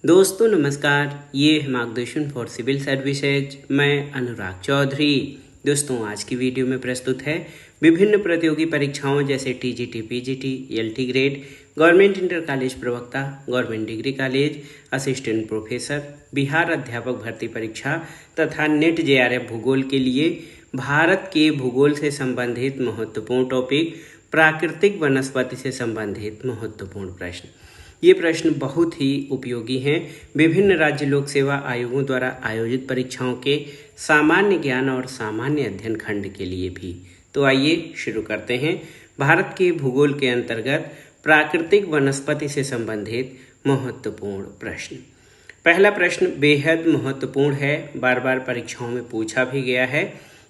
दोस्तों नमस्कार, ये है मार्गदर्शन फॉर सिविल सर्विसेज। मैं अनुराग चौधरी। दोस्तों आज की वीडियो में प्रस्तुत है विभिन्न प्रतियोगी परीक्षाओं जैसे TGT, PGT, LT grade, government inter college प्रवक्ता, government degree college, assistant professor, Bihar अध्यापक भर्ती परीक्षा तथा नेट जेआरएफ भूगोल के लिए भारत के भूगोल से संबंधित महत्वपूर्ण टॉपिक, प्राकृतिक वनस्पति से संबंधित महत्वपूर्ण प्रश्न। ये प्रश्न बहुत ही उपयोगी हैं विभिन्न राज्य लोक सेवा आयोगों द्वारा आयोजित परीक्षाओं के सामान्य ज्ञान और सामान्य अध्ययन खंड के लिए भी। तो आइए शुरू करते हैं। भारत के भूगोल के अंतर्गत प्राकृतिक वनस्पति से संबंधित महत्वपूर्ण प्रश्न। पहला प्रश्न बेहद महत्वपूर्ण है, बार बार परीक्षाओं में पूछा भी गया है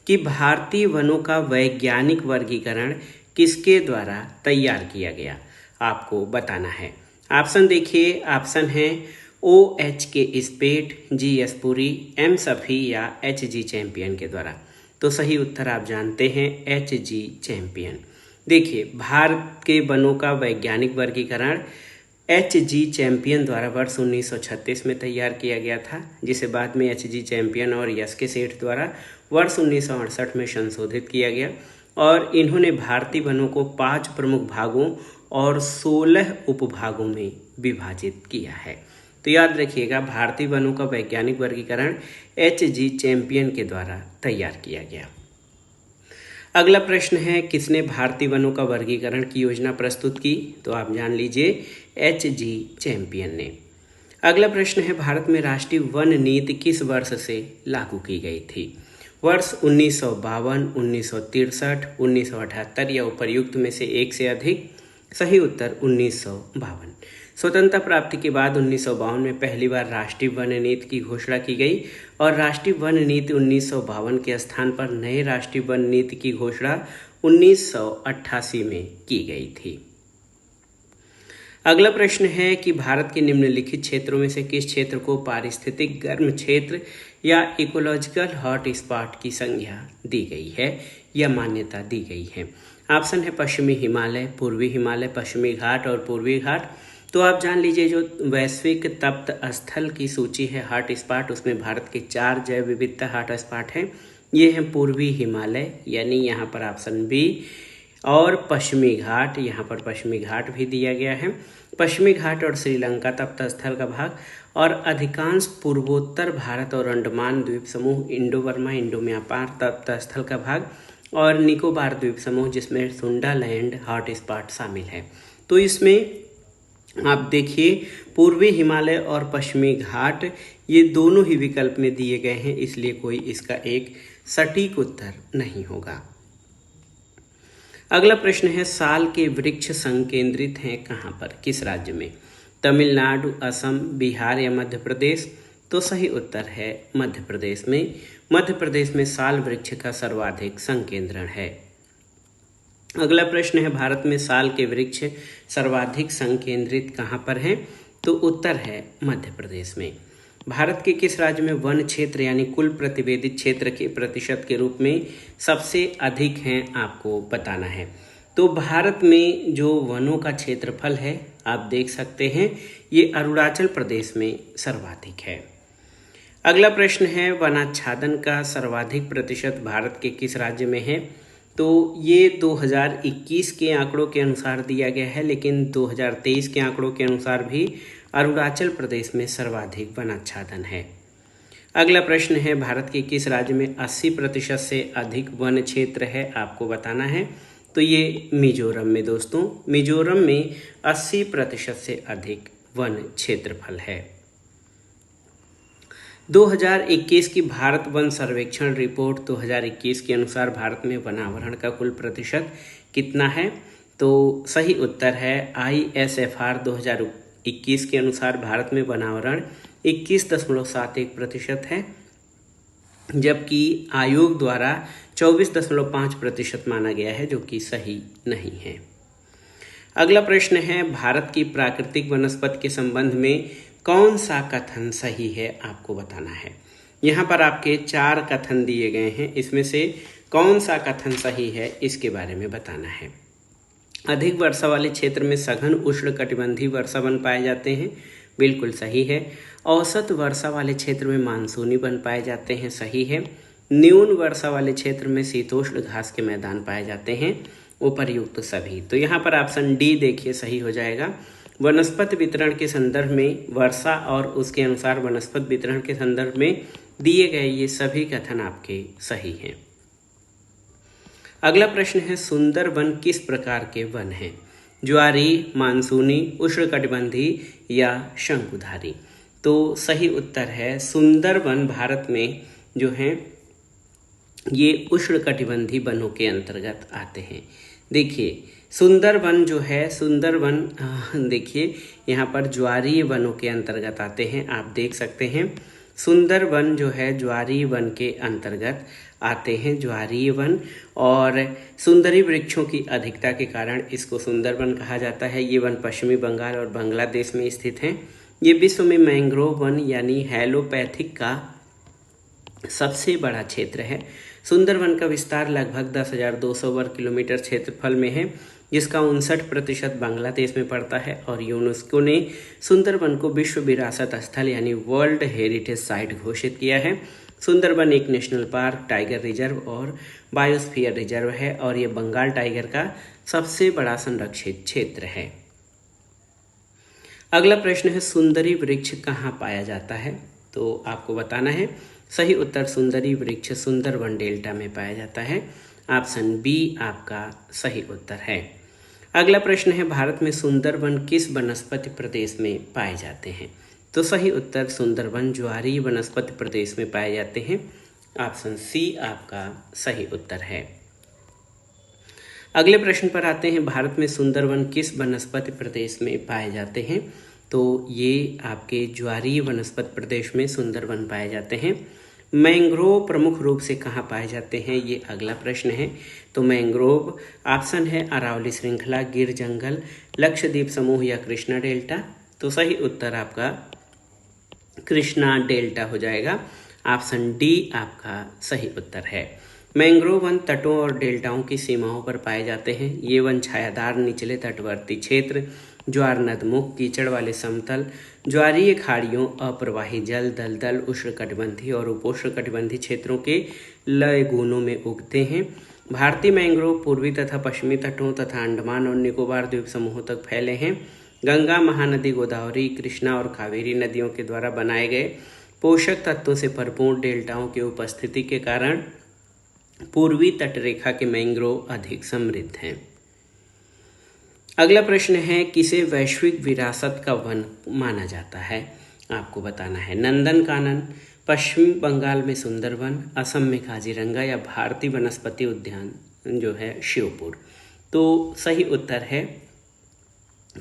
कि भारतीय वनों का वैज्ञानिक वर्गीकरण किसके द्वारा तैयार किया गया, आपको बताना है। ऑप्शन देखिए, ऑप्शन है OH के स्पेट, GS पुरी, M सफी या HG चैंपियन के द्वारा। तो सही उत्तर आप जानते हैं HG चैंपियन। देखिए भारत के वनों का वैज्ञानिक वर्गीकरण HG चैंपियन द्वारा वर्ष 1936 में तैयार किया गया था, जिसे बाद में HG चैंपियन और यस के सेठ द्वारा वर्ष 1968 में संशोधित किया गया। और इन्होंने भारतीय वनों को 5 प्रमुख भागों और 16 उपभागों में विभाजित किया है। तो याद रखिएगा, भारतीय वनों का वैज्ञानिक वर्गीकरण HG चैंपियन के द्वारा तैयार किया गया। अगला प्रश्न है किसने भारतीय वनों का वर्गीकरण की योजना प्रस्तुत की, तो आप जान लीजिए HG चैंपियन ने। अगला प्रश्न है भारत में राष्ट्रीय वन नीति किस वर्ष से लागू की गई थी, वर्ष 1952, 1963, 1978 या उपर्युक्त में से एक से अधिक। सही उत्तर 1952। स्वतंत्रता प्राप्ति के बाद 1952 में पहली बार राष्ट्रीय वन नीति की घोषणा की गई और राष्ट्रीय वन नीति 1952 के स्थान पर नए राष्ट्रीय वन नीति की घोषणा 1988 में की गई थी। अगला प्रश्न है कि भारत के निम्नलिखित क्षेत्रों में से किस क्षेत्र को पारिस्थितिक गर्म क्षेत्र या इकोलॉजिकल हॉट स्पॉट की संज्ञा दी गई है या मान्यता दी गई है। ऑप्शन है पश्चिमी हिमालय, पूर्वी हिमालय, पश्चिमी घाट और पूर्वी घाट। तो आप जान लीजिए जो वैश्विक तप्त स्थल की सूची है हॉट स्पॉट, उसमें भारत के 4 जैव विविधता हॉट स्पॉट हैं। ये हैं पूर्वी हिमालय यानी यहाँ पर ऑप्शन बी, और पश्चिमी घाट, यहाँ पर पश्चिमी घाट भी दिया गया है। पश्चिमी घाट और श्रीलंका तप्त स्थल का भाग और अधिकांश पूर्वोत्तर भारत और अंडमान द्वीप समूह, इंडो बर्मा, इंडो म्यांमार तप्त स्थल का भाग और निकोबार द्वीप समूह जिसमें सुंडालैंड हॉट स्पॉट शामिल है। तो इसमें आप देखिए पूर्वी हिमालय और पश्चिमी घाट ये दोनों ही विकल्प में दिए गए हैं, इसलिए कोई इसका एक सटीक उत्तर नहीं होगा। अगला प्रश्न है साल के वृक्ष संकेंद्रित हैं कहाँ पर, किस राज्य में, तमिलनाडु, असम, बिहार या मध्य प्रदेश। तो सही उत्तर है मध्य प्रदेश में। मध्य प्रदेश में साल वृक्ष का सर्वाधिक संकेंद्रण है। अगला प्रश्न है भारत में साल के वृक्ष सर्वाधिक संकेंद्रित कहाँ पर हैं, तो उत्तर है मध्य प्रदेश में। भारत के किस राज्य में वन क्षेत्र यानी कुल प्रतिवेदित क्षेत्र के प्रतिशत के रूप में सबसे अधिक हैं, आपको बताना है। तो भारत में जो वनों का क्षेत्रफल है आप देख सकते हैं ये अरुणाचल प्रदेश में सर्वाधिक है। अगला प्रश्न है वनाच्छादन का सर्वाधिक प्रतिशत भारत के किस राज्य में है, तो ये 2021 के आंकड़ों के अनुसार दिया गया है, लेकिन 2023 के आंकड़ों के अनुसार भी अरुणाचल प्रदेश में सर्वाधिक वनाच्छादन है। अगला प्रश्न है भारत के किस राज्य में 80% से अधिक वन क्षेत्र है, आपको बताना है। तो ये मिजोरम में। दोस्तों मिजोरम में 80% से अधिक वन क्षेत्रफल है। 2021 की भारत वन सर्वेक्षण रिपोर्ट 2021 के अनुसार भारत में वनावरण का कुल प्रतिशत कितना है, तो सही उत्तर है ISFR 2021 के अनुसार भारत में वनावरण 21.71% है, जबकि आयोग द्वारा 24.5% माना गया है, जो कि सही नहीं है। अगला प्रश्न है भारत की प्राकृतिक वनस्पति के संबंध में कौन सा कथन सही है, आपको बताना है। यहाँ पर आपके 4 कथन दिए गए हैं, इसमें से कौन सा कथन सही है इसके बारे में बताना है। अधिक वर्षा वाले क्षेत्र में सघन उष्णकटिबंधीय वर्षा वन पाए जाते हैं। बिल्कुल सही है। औसत वर्षा वाले क्षेत्र में मानसूनी वन पाए जाते हैं, सही है। न्यून वर्षा वाले क्षेत्र में शीतोष्ण घास के मैदान पाए जाते हैं, उपर्युक्त सभी। तो यहाँ पर ऑप्शन डी देखिए सही हो जाएगा। वनस्पति वितरण के संदर्भ में वर्षा और उसके अनुसार वनस्पति वितरण के संदर्भ में दिए गए ये सभी कथन आपके सही हैं। अगला प्रश्न है, सुंदरवन किस प्रकार के वन हैं? ज्वारी, मानसूनी, उष्णकटिबंधीय या शंकुधारी? तो सही उत्तर है सुंदरवन भारत में जो हैं ये उष्णकटिबंधीय वनों के अंतर्गत आते हैं। देखिए सुंदरवन जो है, सुंदरवन देखिए यहाँ पर ज्वारीय वनों के अंतर्गत आते हैं। आप देख सकते हैं सुंदरवन जो है ज्वारीय वन के अंतर्गत आते हैं, ज्वारीय वन। और सुंदरी वृक्षों की अधिकता के कारण इसको सुंदरवन कहा जाता है। ये वन पश्चिमी बंगाल और बांग्लादेश में स्थित हैं। ये विश्व में मैंग्रोव वन यानी हेलोपैथिक का सबसे बड़ा क्षेत्र है। सुंदरवन का विस्तार लगभग 10,200 वर्ग किलोमीटर क्षेत्रफल में है, जिसका 59% बांग्लादेश में पड़ता है। और यूनेस्को ने सुंदरवन को विश्व विरासत स्थल यानी वर्ल्ड हेरिटेज साइट घोषित किया है। सुंदरवन एक नेशनल पार्क, टाइगर रिजर्व और बायोस्फीयर रिजर्व है और ये बंगाल टाइगर का सबसे बड़ा संरक्षित क्षेत्र है। अगला प्रश्न है, सुंदरी वृक्ष कहाँ पाया जाता है? तो आपको बताना है। सही उत्तर सुंदरी वृक्ष सुंदरवन डेल्टा में पाया जाता है। ऑप्शन बी आपका सही उत्तर है। अगला प्रश्न है, भारत में सुंदरवन किस वनस्पति प्रदेश में पाए जाते हैं? तो सही उत्तर सुंदरवन ज्वारीय वनस्पति प्रदेश में पाए जाते हैं। ऑप्शन सी आपका सही उत्तर है। अगले प्रश्न पर आते हैं, भारत में सुंदरवन किस वनस्पति प्रदेश में पाए जाते हैं? तो ये आपके ज्वारीय वनस्पति प्रदेश में सुंदरवन पाए जाते हैं। मैंग्रोव प्रमुख रूप से कहाँ पाए जाते हैं, ये अगला प्रश्न है। तो मैंग्रोव ऑप्शन है अरावली श्रृंखला, गिर जंगल, लक्षद्वीप समूह या कृष्णा डेल्टा। तो सही उत्तर आपका कृष्णा डेल्टा हो जाएगा। ऑप्शन डी आपका सही उत्तर है। मैंग्रोव वन तटों और डेल्टाओं की सीमाओं पर पाए जाते हैं। ये वन छायादार निचले तटवर्ती क्षेत्र, ज्वार नदमुख, कीचड़ वाले समतल, ज्वारीय खाड़ियों, अप्रवाही जल, दलदल, उष्णकटिबंधीय और उपोष्णकटिबंधीय क्षेत्रों के लैगूनों में उगते हैं। भारतीय मैंग्रोव पूर्वी तथा पश्चिमी तटों तथा अंडमान और निकोबार द्वीप समूहों तक फैले हैं। गंगा, महानदी, गोदावरी, कृष्णा और कावेरी नदियों के द्वारा बनाए गए पोषक तत्वों से भरपूर डेल्टाओं की उपस्थिति के कारण पूर्वी तटरेखा के मैंग्रोव अधिक समृद्ध हैं। अगला प्रश्न है, किसे वैश्विक विरासत का वन माना जाता है? आपको बताना है। नंदनकानन, पश्चिम बंगाल में सुंदरवन, असम में काजीरंगा या भारतीय वनस्पति उद्यान जो है श्योपुर। तो सही उत्तर है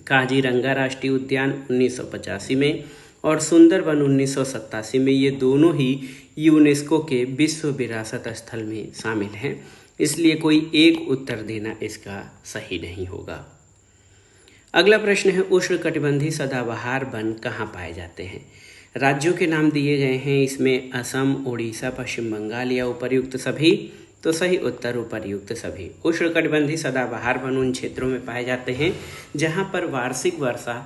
काजीरंगा राष्ट्रीय उद्यान 1985 में और सुंदरवन 1987 में। ये दोनों ही यूनेस्को के विश्व विरासत स्थल में शामिल हैं, इसलिए कोई एक उत्तर देना इसका सही नहीं होगा। अगला प्रश्न है, उष्णकटिबंधीय सदाबहार वन कहाँ पाए जाते हैं? राज्यों के नाम दिए गए हैं इसमें, असम, उड़ीसा, पश्चिम बंगाल या उपर्युक्त सभी। तो सही उत्तर उपर्युक्त सभी। उष्णकटिबंधीय सदाबहार वन उन क्षेत्रों में पाए जाते हैं जहाँ पर वार्षिक वर्षा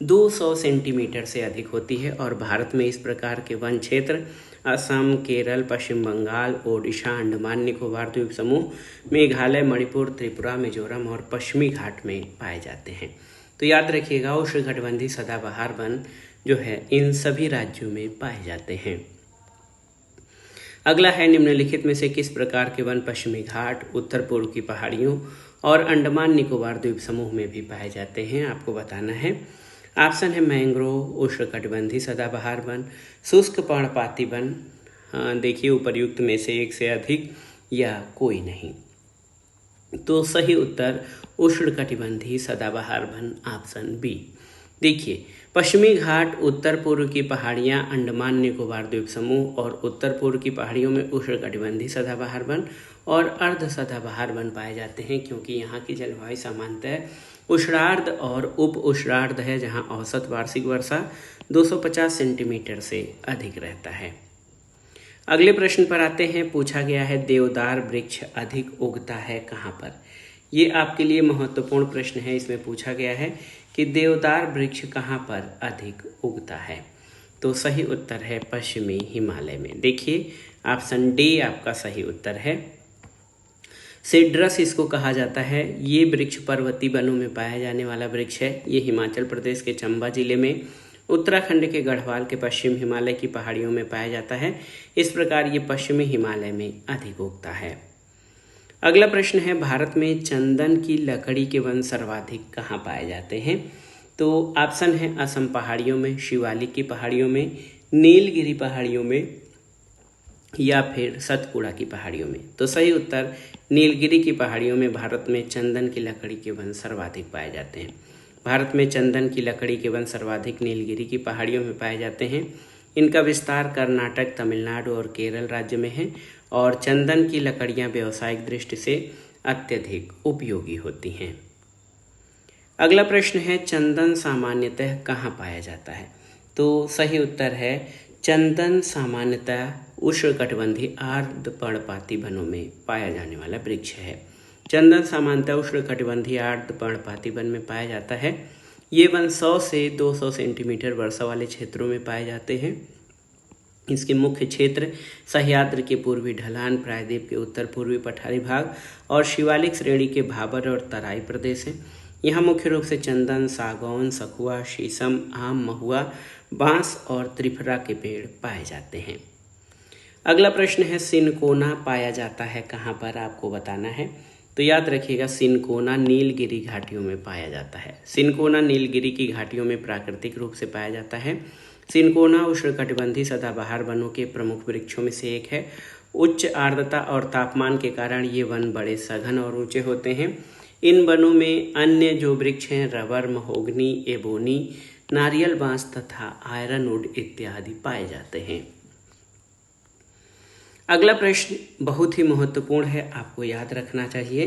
200 सेंटीमीटर से अधिक होती है और भारत में इस प्रकार के वन क्षेत्र असम, केरल, पश्चिम बंगाल, ओडिशा, अंडमान निकोबार द्वीप समूह, मेघालय, मणिपुर, त्रिपुरा, मिजोरम और पश्चिमी घाट में पाए जाते हैं। तो याद रखिएगा उष्णकटिबंधीय सदाबहार वन जो है इन सभी राज्यों में पाए जाते हैं। अगला है, निम्नलिखित में से किस प्रकार के वन पश्चिमी घाट, उत्तर पूर्व की पहाड़ियों और अंडमान निकोबार द्वीप समूह में भी पाए जाते हैं? आपको बताना है। ऑप्शन है मैंग्रोव, उष्णकटिबंधीय सदाबहार वन, शुष्क पर्णपाती वन, देखिए उपर्युक्त में से एक से अधिक या कोई नहीं। तो सही उत्तर उष्णकटिबंधीय सदाबहार वन ऑप्शन बी। देखिए पश्चिमी घाट, उत्तर पूर्व की पहाड़ियाँ, अंडमान निकोबार द्वीप समूह और उत्तर पूर्व की पहाड़ियों में उष्णकटिबंधीय सदाबहार वन और अर्ध सदाबहार वन पाए जाते हैं, क्योंकि यहाँ की जलवायु सामान्यतः उष्णार्ध और उप उष्णार्ध है, जहाँ औसत वार्षिक वर्षा 250 सेंटीमीटर से अधिक रहता है। अगले प्रश्न पर आते हैं। पूछा गया है, देवदार वृक्ष अधिक उगता है कहाँ पर? ये आपके लिए महत्वपूर्ण प्रश्न है। इसमें पूछा गया है कि देवदार वृक्ष कहाँ पर अधिक उगता है? तो सही उत्तर है पश्चिमी हिमालय में। देखिए ऑप्शन डी आपका सही उत्तर है। सिड्रस इसको कहा जाता है। ये वृक्ष पर्वतीय वनों में पाया जाने वाला वृक्ष है। ये हिमाचल प्रदेश के चंबा जिले में, उत्तराखंड के गढ़वाल के पश्चिम हिमालय की पहाड़ियों में पाया जाता है। इस प्रकार ये पश्चिमी हिमालय में अधिक उगता है। अगला प्रश्न है, भारत में चंदन की लकड़ी के वन सर्वाधिक कहाँ पाए जाते हैं? तो ऑप्शन है असम पहाड़ियों में, शिवालिक की पहाड़ियों में, नीलगिरी पहाड़ियों में या फिर सतपुड़ा की पहाड़ियों में। तो सही उत्तर नीलगिरी की पहाड़ियों में भारत में चंदन की लकड़ी के वन सर्वाधिक पाए जाते हैं। भारत में चंदन की लकड़ी के वन सर्वाधिक नीलगिरी की पहाड़ियों में पाए जाते हैं। इनका विस्तार कर्नाटक, तमिलनाडु और केरल राज्य में है और चंदन की लकड़ियां व्यावसायिक दृष्टि से अत्यधिक उपयोगी होती हैं। अगला प्रश्न है, चंदन सामान्यतः कहाँ पाया जाता है? तो सही उत्तर है चंदन सामान्यतः उष्णकटिबंधीय आर्द्र पर्णपाती वनों में पाया जाने वाला वृक्ष है। चंदन सामान्यतः उष्णकटिबंधीय आर्द्र पर्णपाती वन में पाया जाता है। ये वन 100 से 200 सेंटीमीटर वर्षा वाले क्षेत्रों में पाए जाते हैं। इसके मुख्य क्षेत्र सह्याद्री के पूर्वी ढलान, प्रायद्वीप के उत्तर पूर्वी पठारी भाग और शिवालिक श्रेणी के भाबर और तराई प्रदेश हैं। यहाँ मुख्य रूप से चंदन, सागौन, सखुआ, शीशम, आम, महुआ, बांस और त्रिफला के पेड़ पाए जाते हैं। अगला प्रश्न है, सिनकोना पाया जाता है कहाँ पर? आपको बताना है। तो याद रखिएगा, सिनकोना नीलगिरी घाटियों में पाया जाता है। सिनकोना नीलगिरी की घाटियों में प्राकृतिक रूप से पाया जाता है। सिनकोना उष्णकटिबंधीय सदाबहार वनों के प्रमुख वृक्षों में से एक है। उच्च आर्द्रता और तापमान के कारण ये वन बड़े सघन और ऊंचे होते हैं। इन वनों में अन्य जो वृक्ष हैं रबर, महोगनी, एबोनी, नारियल बांस तथा आयरनवुड इत्यादि पाए जाते हैं। अगला प्रश्न बहुत ही महत्वपूर्ण है, आपको याद रखना चाहिए।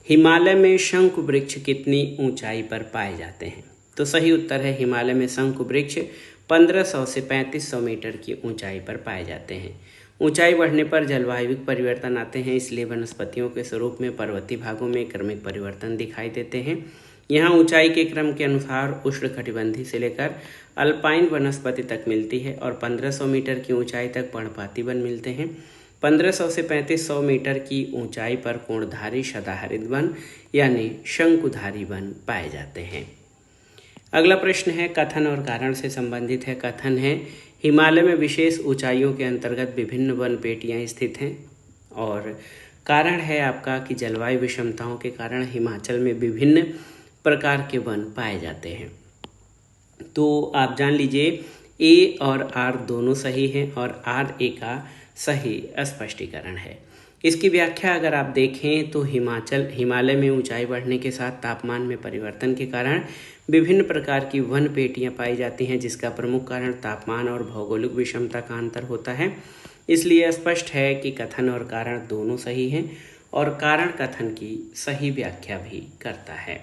हिमालय में शंकु वृक्ष कितनी ऊंचाई पर पाए जाते हैं? तो सही उत्तर है हिमालय में शंकु वृक्ष 1500 से 3500 मीटर की ऊंचाई पर पाए जाते हैं। ऊंचाई बढ़ने पर जलवायु परिवर्तन आते हैं, इसलिए वनस्पतियों के स्वरूप में पर्वतीय भागों में क्रमिक परिवर्तन दिखाई देते हैं। यहाँ ऊंचाई के क्रम के अनुसार उष्णकटिबंधीय से लेकर अल्पाइन वनस्पति तक मिलती है और 1500 मीटर की ऊंचाई तक पर्णपाती वन मिलते हैं। 1500 से 3500 मीटर की ऊंचाई पर कोणधारी सदाहरित वन यानी शंकुधारी वन पाए जाते हैं। अगला प्रश्न है, कथन और कारण से संबंधित है। कथन है, हिमालय में विशेष ऊंचाइयों के अंतर्गत विभिन्न वन पेटियां स्थित हैं। और कारण है आपका कि जलवायु विषमताओं के कारण हिमाचल में विभिन्न प्रकार के वन पाए जाते हैं। तो आप जान लीजिए ए और आर दोनों सही हैं और आर ए का सही स्पष्टीकरण है। इसकी व्याख्या अगर आप देखें तो हिमालय में ऊंचाई बढ़ने के साथ तापमान में परिवर्तन के कारण विभिन्न प्रकार की वन पेटियां पाई जाती हैं, जिसका प्रमुख कारण तापमान और भौगोलिक विषमता का अंतर होता है। इसलिए स्पष्ट है कि कथन और कारण दोनों सही हैं और कारण कथन की सही व्याख्या भी करता है।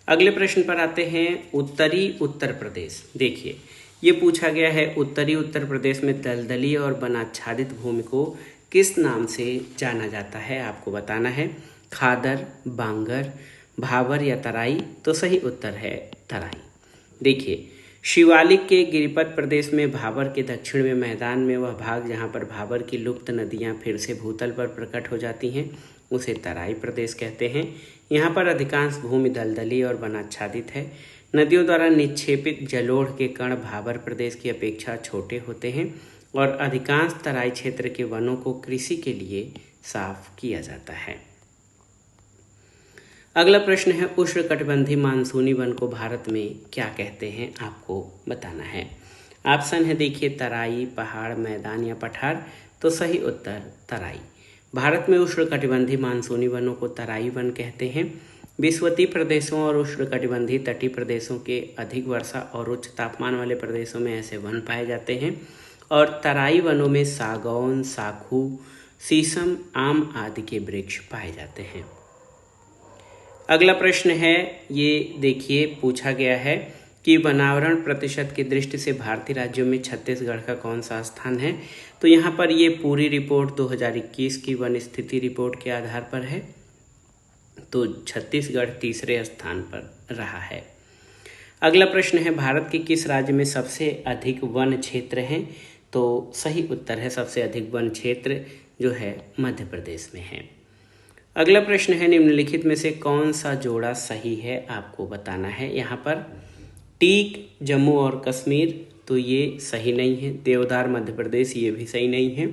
अगले प्रश्न पर आते हैं, उत्तरी उत्तर प्रदेश। देखिए ये पूछा गया है, उत्तरी उत्तर प्रदेश में दलदली और वनाच्छादित भूमि को किस नाम से जाना जाता है? आपको बताना है। खादर, बांगर, भावर या तराई? तो सही उत्तर है तराई। देखिए शिवालिक के गिरिपथ प्रदेश में भावर के दक्षिण में मैदान में वह भाग जहाँ पर भावर की लुप्त नदियाँ फिर से भूतल पर प्रकट हो जाती हैं उसे तराई प्रदेश कहते हैं। यहाँ पर अधिकांश भूमि दलदली और वनाच्छादित है। नदियों द्वारा निक्षेपित जलोढ़ के कण भावर प्रदेश की अपेक्षा छोटे होते हैं और अधिकांश तराई क्षेत्र के वनों को कृषि के लिए साफ किया जाता है। अगला प्रश्न है, उष्णकटिबंधीय मानसूनी वन को भारत में क्या कहते हैं? आपको बताना है। ऑप्शन है देखिए, तराई, पहाड़, मैदान या पठार। तो सही उत्तर तराई। भारत में उष्णकटिबंधीय मानसूनी वनों को तराई वन कहते हैं। विषुवतीय प्रदेशों और उष्णकटिबंधीय तटीय प्रदेशों के अधिक वर्षा और उच्च तापमान वाले प्रदेशों में ऐसे वन पाए जाते हैं और तराई वनों में सागौन, साखू, शीशम, आम आदि के वृक्ष पाए जाते हैं। अगला प्रश्न है, ये देखिए पूछा गया है कि वनावरण प्रतिशत की दृष्टि से भारतीय राज्यों में छत्तीसगढ़ का कौन सा स्थान है? तो यहाँ पर ये पूरी रिपोर्ट 2021 की वन स्थिति रिपोर्ट के आधार पर है। तो छत्तीसगढ़ तीसरे स्थान पर रहा है। अगला प्रश्न है, भारत के किस राज्य में सबसे अधिक वन क्षेत्र हैं? तो सही उत्तर है, सबसे अधिक वन क्षेत्र जो है मध्य प्रदेश में है। अगला प्रश्न है, निम्नलिखित में से कौन सा जोड़ा सही है, आपको बताना है। यहाँ पर टीक जम्मू और कश्मीर, तो ये सही नहीं है। देवदार मध्य प्रदेश, ये भी सही नहीं है।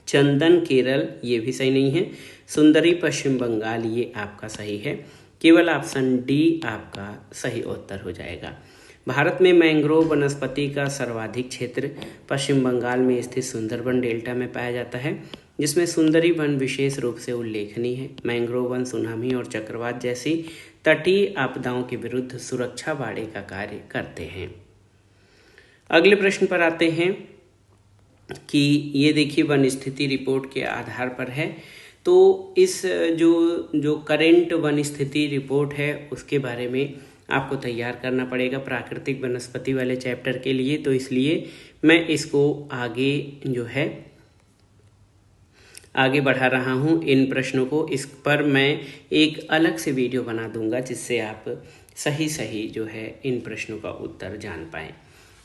चंदन केरल, ये भी सही नहीं है। सुंदरी पश्चिम बंगाल, ये आपका सही है। केवल ऑप्शन डी आपका सही उत्तर हो जाएगा। भारत में मैंग्रोव वनस्पति का सर्वाधिक क्षेत्र पश्चिम बंगाल में स्थित सुंदरबन डेल्टा में पाया जाता है, जिसमें सुंदरी वन विशेष रूप से उल्लेखनीय है। मैंग्रोव वन सुनामी और चक्रवात जैसी तटीय आपदाओं के विरुद्ध सुरक्षा बाड़े का कार्य करते हैं। अगले प्रश्न पर आते हैं कि ये देखिए, वन स्थिति रिपोर्ट के आधार पर है। तो इस जो करेंट वन स्थिति रिपोर्ट है उसके बारे में आपको तैयार करना पड़ेगा प्राकृतिक वनस्पति वाले चैप्टर के लिए। तो इसलिए मैं इसको आगे बढ़ा रहा हूँ इन प्रश्नों को। इस पर मैं एक अलग से वीडियो बना दूंगा जिससे आप सही जो है इन प्रश्नों का उत्तर जान पाएँ।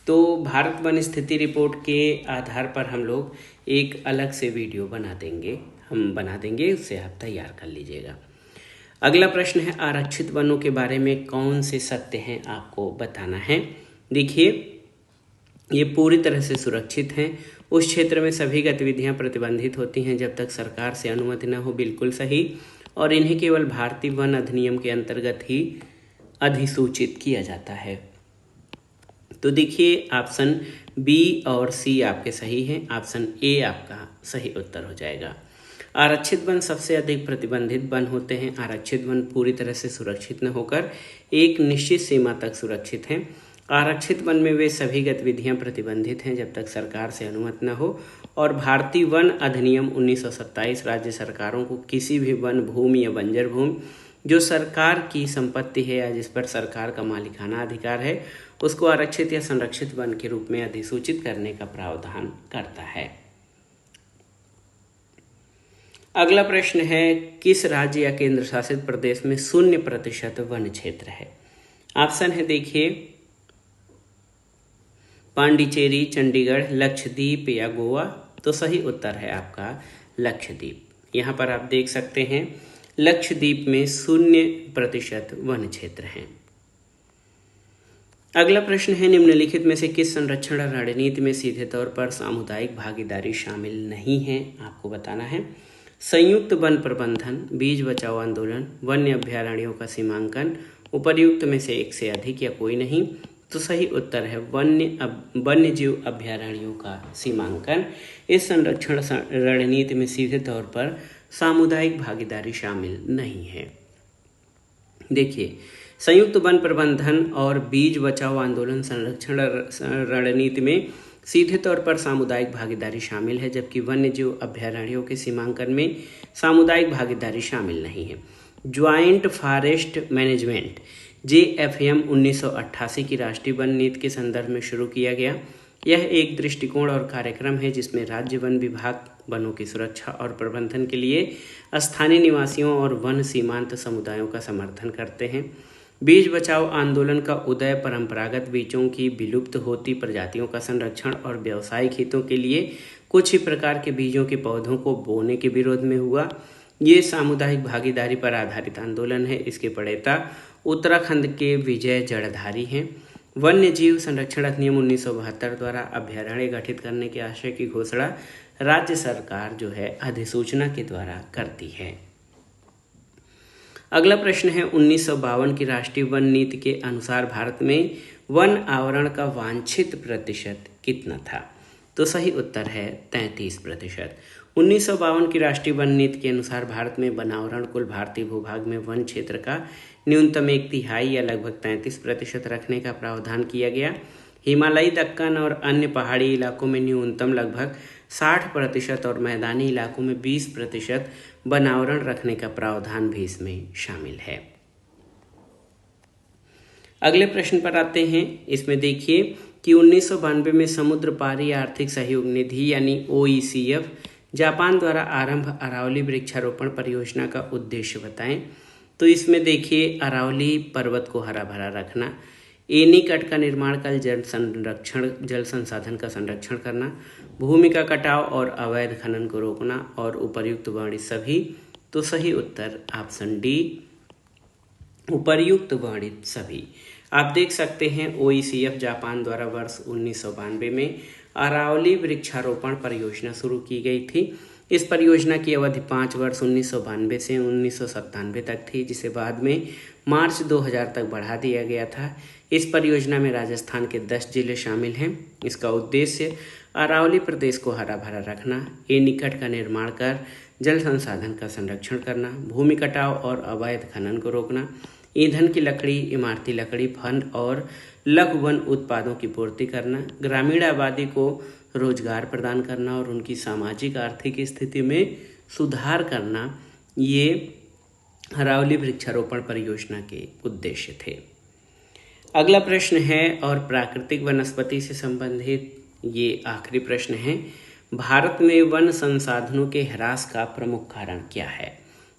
तो भारत वन स्थिति रिपोर्ट के आधार पर हम लोग एक अलग से वीडियो बना देंगे, उससे आप तैयार कर लीजिएगा। अगला प्रश्न है, आरक्षित वनों के बारे में कौन से सत्य हैं, आपको बताना है। देखिए, ये पूरी तरह से सुरक्षित हैं। उस क्षेत्र में सभी गतिविधियां प्रतिबंधित होती हैं जब तक सरकार से अनुमति न हो, बिल्कुल सही। और इन्हें केवल भारतीय वन अधिनियम के अंतर्गत ही अधिसूचित किया जाता है। तो देखिए, ऑप्शन बी और सी आपके सही हैं। ऑप्शन ए आपका सही उत्तर हो जाएगा। आरक्षित वन सबसे अधिक प्रतिबंधित वन होते हैं। आरक्षित वन पूरी तरह से सुरक्षित न होकर एक निश्चित सीमा तक सुरक्षित हैं। आरक्षित वन में वे सभी गतिविधियां प्रतिबंधित हैं जब तक सरकार से अनुमति न हो। और भारतीय वन अधिनियम 1927 राज्य सरकारों को किसी भी वन भूमि या बंजर भूमि जो सरकार की संपत्ति है या जिस पर सरकार का मालिकाना अधिकार है उसको आरक्षित या संरक्षित वन के रूप में अधिसूचित करने का प्रावधान करता है। अगला प्रश्न है, किस राज्य या केंद्र शासित प्रदेश में 0% वन क्षेत्र है? ऑप्शन है, देखिए, पांडिचेरी, चंडीगढ़, लक्षद्वीप या गोवा। तो सही उत्तर है आपका लक्षद्वीप। यहाँ पर आप देख सकते हैं लक्षद्वीप में 0% वन क्षेत्र है। अगला प्रश्न है, निम्नलिखित में से किस संरक्षण रणनीति में सीधे तौर पर सामुदायिक भागीदारी शामिल नहीं है? आपको बताना है। संयुक्त वन प्रबंधन, बीज बचाओ आंदोलन, वन्य अभ्यारण्यों का सीमांकन, उपर्युक्त में से एक से अधिक या कोई नहीं। तो सही उत्तर है वन्य जीव अभ्यारण्यों का सीमांकन। इस संरक्षण रणनीति में सीधे तौर पर सामुदायिक भागीदारी शामिल नहीं है। देखिए, संयुक्त वन प्रबंधन और बीज बचाओ आंदोलन संरक्षण रणनीति में सीधे तौर पर सामुदायिक भागीदारी शामिल है, जबकि वन्य जीव अभ्यारण्यों के सीमांकन में सामुदायिक भागीदारी शामिल नहीं है। ज्वाइंट फॉरेस्ट मैनेजमेंट JFM 1988 की राष्ट्रीय वन नीति के संदर्भ में शुरू किया गया। यह एक दृष्टिकोण और कार्यक्रम है जिसमें राज्य वन विभाग वनों की सुरक्षा और प्रबंधन के लिए स्थानीय निवासियों और वन सीमांत समुदायों का समर्थन करते हैं। बीज बचाओ आंदोलन का उदय परंपरागत बीजों की विलुप्त होती प्रजातियों का संरक्षण और व्यावसायिक हितों के लिए कुछ ही प्रकार के बीजों के पौधों को बोने के विरोध में हुआ। ये सामुदायिक भागीदारी पर आधारित आंदोलन है। इसके प्रणेता उत्तराखंड के विजय जड़धारी हैं। वन्य जीव संरक्षण अधिनियम 1972 द्वारा अभ्यारण्य गठित करने के आशय की घोषणा राज्य सरकार जो है अधिसूचना के द्वारा करती है। अगला प्रश्न है, 1952 की राष्ट्रीय वन नीति के अनुसार भारत में वन आवरण का वांछित प्रतिशत कितना था? तो सही उत्तर है 33%। 1952 की राष्ट्रीय वन नीति के अनुसार भारत में वनावरण कुल भारतीय भूभाग में वन क्षेत्र का न्यूनतम 1/3 या लगभग 33% रखने का प्रावधान किया गया। हिमालयी, दक्कन और अन्य पहाड़ी इलाकों में न्यूनतम लगभग 60% और मैदानी इलाकों में 20% वनावरण रखने का प्रावधान भी इसमें शामिल है। अगले प्रश्न पर आते हैं। इसमें देखिए कि 1992 में समुद्र पारी आर्थिक सहयोग निधि यानी OECF जापान द्वारा आरंभ अरावली वृक्षारोपण परियोजना का उद्देश्य बताएं। तो इसमें देखिए अरावली पर्वत को हरा भरा रखना, ए निकट का निर्माण कर जल संसाधन का संरक्षण करना, भूमि का कटाव और अवैध खनन को रोकना और उपर्युक्त वर्णित सभी। तो सही उत्तर ऑप्शन डी, उपर्युक्त वर्णित सभी। आप देख सकते हैं OECF जापान द्वारा वर्ष 1992 में अरावली वृक्षारोपण परियोजना शुरू की गई थी। इस परियोजना की अवधि 5 वर्ष 1992 से 1997 तक थी, जिसे बाद में मार्च 2000 तक बढ़ा दिया गया था। इस परियोजना में राजस्थान के 10 जिले शामिल हैं। इसका उद्देश्य अरावली प्रदेश को हरा भरा रखना, ए निकट का निर्माण कर जल संसाधन का संरक्षण करना, भूमि कटाव और अवैध खनन को रोकना, ईंधन की लकड़ी, इमारती लकड़ी, फल और लघु वन उत्पादों की पूर्ति करना, ग्रामीण आबादी को रोजगार प्रदान करना और उनकी सामाजिक आर्थिक स्थिति में सुधार करना, ये अरावली वृक्षारोपण परियोजना के उद्देश्य थे। अगला प्रश्न है और प्राकृतिक वनस्पति से संबंधित ये आखिरी प्रश्न है। भारत में वन संसाधनों के ह्रास का प्रमुख कारण क्या है?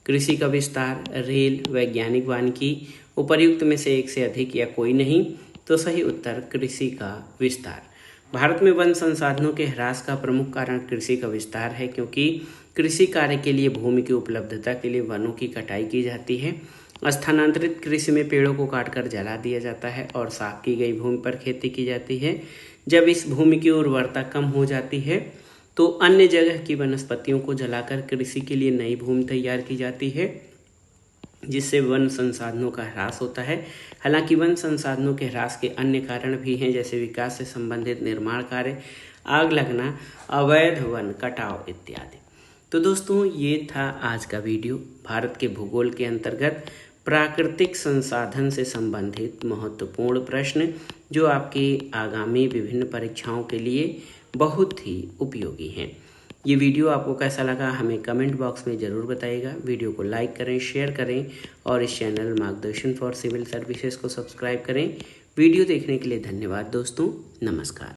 कृषि का विस्तार, रेल, वैज्ञानिक वानिकी, उपर्युक्त में से एक से अधिक या कोई नहीं। तो सही उत्तर कृषि का विस्तार। भारत में वन संसाधनों के ह्रास का प्रमुख कारण कृषि का विस्तार है, क्योंकि कृषि कार्य के लिए भूमि की उपलब्धता के लिए वनों की कटाई की जाती है। स्थानांतरित कृषि में पेड़ों को काटकर जला दिया जाता है और साफ की गई भूमि पर खेती की जाती है। जब इस भूमि की उर्वरता कम हो जाती है तो अन्य जगह की वनस्पतियों को जलाकर कृषि के लिए नई भूमि तैयार की जाती है, जिससे वन संसाधनों का ह्रास होता है। हालांकि वन संसाधनों के ह्रास के अन्य कारण भी हैं, जैसे विकास से संबंधित निर्माण कार्य, आग लगना, अवैध वन कटाव इत्यादि। तो दोस्तों, ये था आज का वीडियो भारत के भूगोल के अंतर्गत प्राकृतिक संसाधन से संबंधित महत्वपूर्ण प्रश्न, जो आपकी आगामी विभिन्न परीक्षाओं के लिए बहुत ही उपयोगी हैं। ये वीडियो आपको कैसा लगा हमें कमेंट बॉक्स में ज़रूर बताइएगा। वीडियो को लाइक करें, शेयर करें और इस चैनल मार्गदर्शन फॉर सिविल सर्विसेज को सब्सक्राइब करें। वीडियो देखने के लिए धन्यवाद दोस्तों। नमस्कार।